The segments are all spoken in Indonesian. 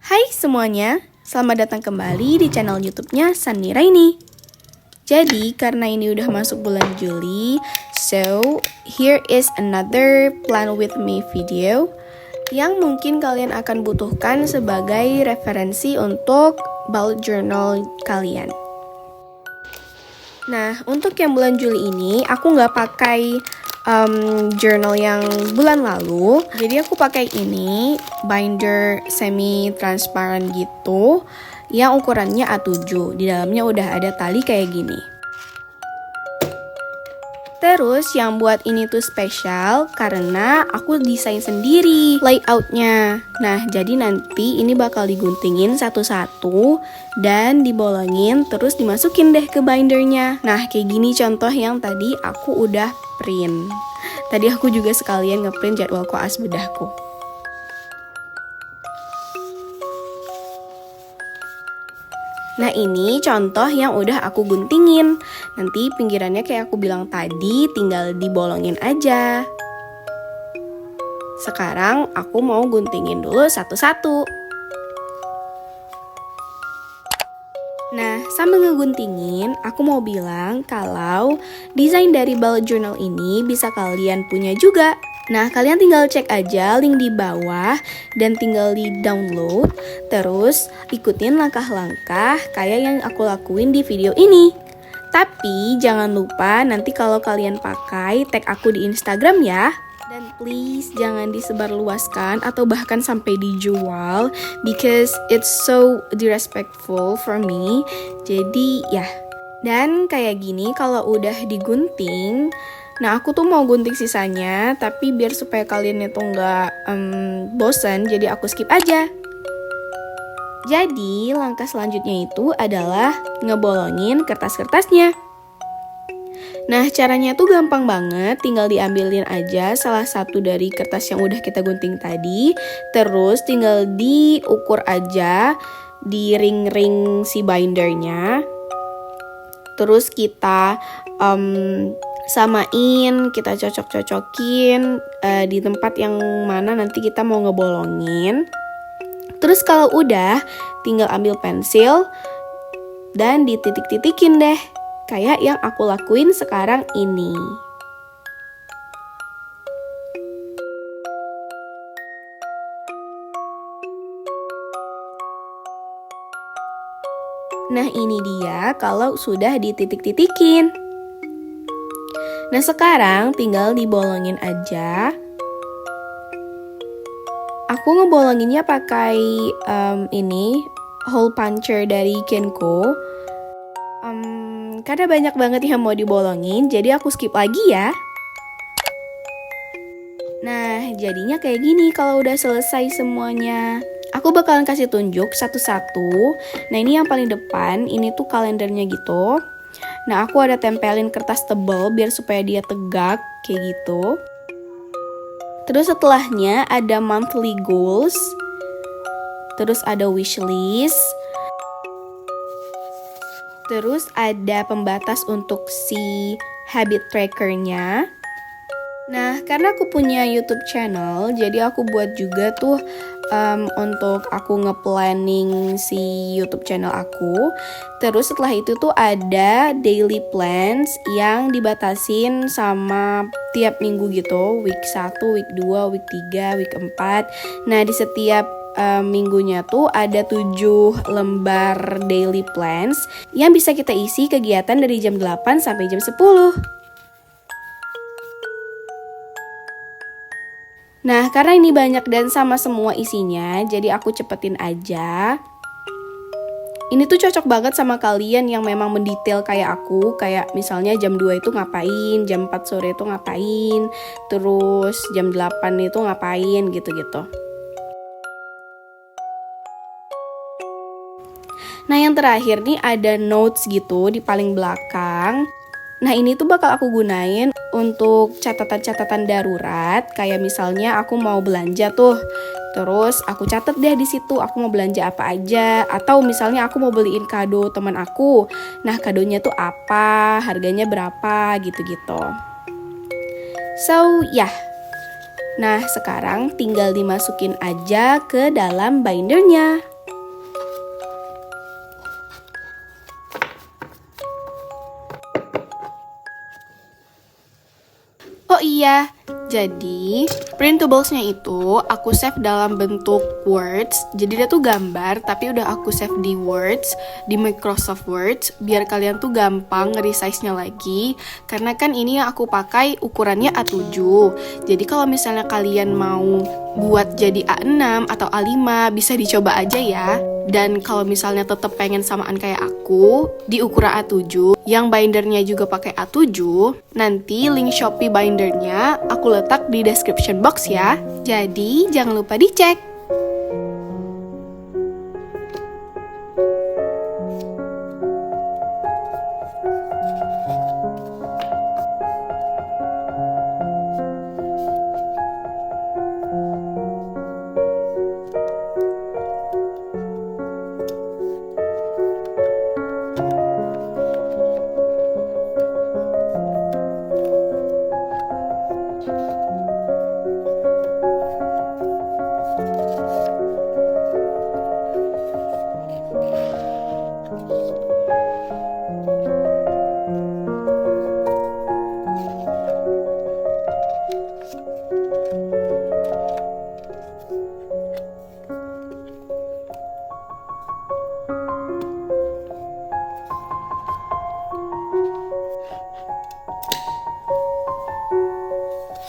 Hai semuanya, selamat datang kembali di channel YouTube-nya Sunny Raini. Jadi, karena ini udah masuk bulan Juli, so here is another plan with me video yang mungkin kalian akan butuhkan sebagai referensi untuk bullet journal kalian. Nah, untuk yang bulan Juli ini, aku nggak pakai journal yang bulan lalu. Jadi aku pakai ini, binder semi transparan gitu, yang ukurannya A7. Di dalamnya udah ada tali kayak gini. Terus yang buat ini tuh spesial karena aku desain sendiri layoutnya. Nah, jadi nanti ini bakal diguntingin satu-satu dan dibolongin terus dimasukin deh ke bindernya. Nah, kayak gini contoh yang tadi aku udah print. Tadi aku juga sekalian ngeprint jadwal koas bedahku. Nah, ini contoh yang udah aku guntingin. Nanti pinggirannya kayak aku bilang tadi, tinggal dibolongin aja. Sekarang aku mau guntingin dulu satu-satu. Nah, sambil ngeguntingin, aku mau bilang kalau desain dari bullet journal ini bisa kalian punya juga. Nah, kalian tinggal cek aja link di bawah dan tinggal di download. Terus ikutin langkah-langkah kayak yang aku lakuin di video ini. Tapi jangan lupa nanti kalau kalian pakai tag aku di Instagram ya. Dan please jangan disebarluaskan atau bahkan sampai dijual because it's so disrespectful for me. Jadi ya. Dan kayak gini kalau udah digunting, nah aku tuh mau gunting sisanya, tapi biar supaya kalian itu nggak bosan, jadi aku skip aja. Jadi langkah selanjutnya itu adalah ngebolongin kertas-kertasnya. Nah, caranya tuh gampang banget, tinggal diambilin aja salah satu dari kertas yang udah kita gunting tadi, terus tinggal diukur aja di ring-ring si bindernya. Terus kita samain, kita cocok-cocokin di tempat yang mana nanti kita mau ngebolongin. Terus kalau udah, tinggal ambil pensil dan dititik-titikin deh. Kayak yang aku lakuin sekarang ini. Nah, ini dia kalau sudah dititik-titikin. Nah, sekarang tinggal dibolongin aja. Aku ngebolonginnya pakai ini hole puncher dari Kenko. Karena banyak banget yang mau dibolongin, jadi aku skip lagi ya. Nah, jadinya kayak gini kalau udah selesai semuanya. Aku bakalan kasih tunjuk satu-satu. Nah, ini yang paling depan, ini tuh kalendernya gitu. Nah, aku ada tempelin kertas tebal biar supaya dia tegak, kayak gitu. Terus setelahnya ada monthly goals. Terus ada wishlist. Terus ada pembatas untuk si habit trackernya. Nah, karena aku punya YouTube channel, jadi aku buat juga tuh untuk aku nge-planning si YouTube channel aku. Terus setelah itu tuh ada daily plans yang dibatasin sama tiap minggu gitu. Week 1, week 2, week 3, week 4. Nah, di setiap minggunya tuh ada 7 lembar daily plans yang bisa kita isi kegiatan dari jam 8 sampai jam 10. Nah, karena ini banyak dan sama semua isinya, jadi aku cepetin aja. Ini tuh cocok banget sama kalian yang memang mendetail kayak aku. Kayak misalnya jam 2 itu ngapain, jam 4 sore itu ngapain, terus jam 8 itu ngapain, gitu-gitu. Nah, yang terakhir nih ada notes gitu di paling belakang. Nah, ini tuh bakal aku gunain untuk catatan-catatan darurat. Kayak misalnya aku mau belanja tuh. Terus aku catat deh di situ aku mau belanja apa aja. Atau misalnya aku mau beliin kado teman aku. Nah, kadonya tuh apa, harganya berapa, gitu-gitu. So, ya. Nah, sekarang tinggal dimasukin aja ke dalam bindernya. iya. Jadi, printablesnya itu aku save dalam bentuk words. Jadi dia tuh gambar, tapi udah aku save di words, di Microsoft Words, biar kalian tuh gampang nge-resize-nya lagi. Karena kan ini yang aku pakai ukurannya A7. Jadi kalau misalnya kalian mau buat jadi A6 atau A5, bisa dicoba aja ya. Dan kalau misalnya tetap pengen samaan kayak aku, di ukuran A7, yang bindernya juga pakai A7, nanti link Shopee bindernya aku letak di description box ya. Jadi jangan lupa dicek.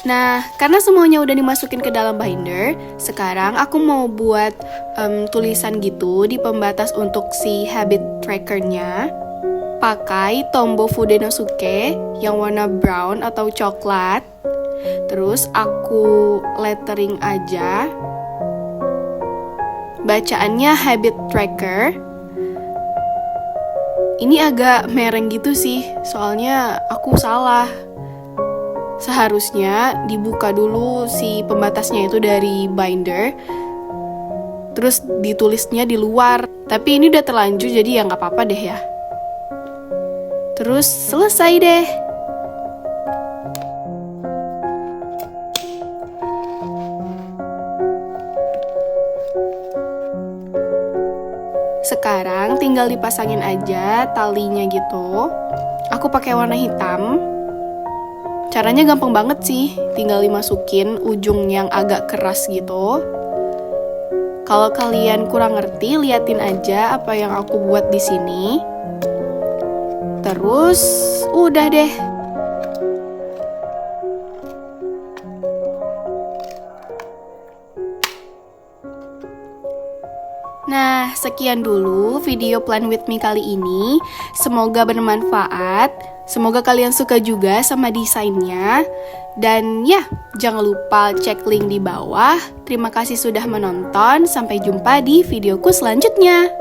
Nah, karena semuanya udah dimasukin ke dalam binder, sekarang aku mau buat tulisan gitu di pembatas untuk si habit trackernya. Pakai Tombow Fudenosuke yang warna brown atau coklat. Terus aku lettering aja. Bacaannya habit tracker. Ini agak mereng gitu sih, soalnya aku salah. Seharusnya dibuka dulu si pembatasnya itu dari binder, terus ditulisnya di luar. Tapi ini udah terlanjur, jadi ya nggak apa-apa deh ya. Terus selesai deh. Sekarang tinggal dipasangin aja talinya gitu. Aku pakai warna hitam. Caranya gampang banget sih, tinggal dimasukin ujung yang agak keras gitu. Kalau kalian kurang ngerti, liatin aja apa yang aku buat di sini. Terus, udah deh. Nah, sekian dulu video Plan With Me kali ini. Semoga bermanfaat. Semoga kalian suka juga sama desainnya. Dan ya, jangan lupa cek link di bawah. Terima kasih sudah menonton. Sampai jumpa di videoku selanjutnya.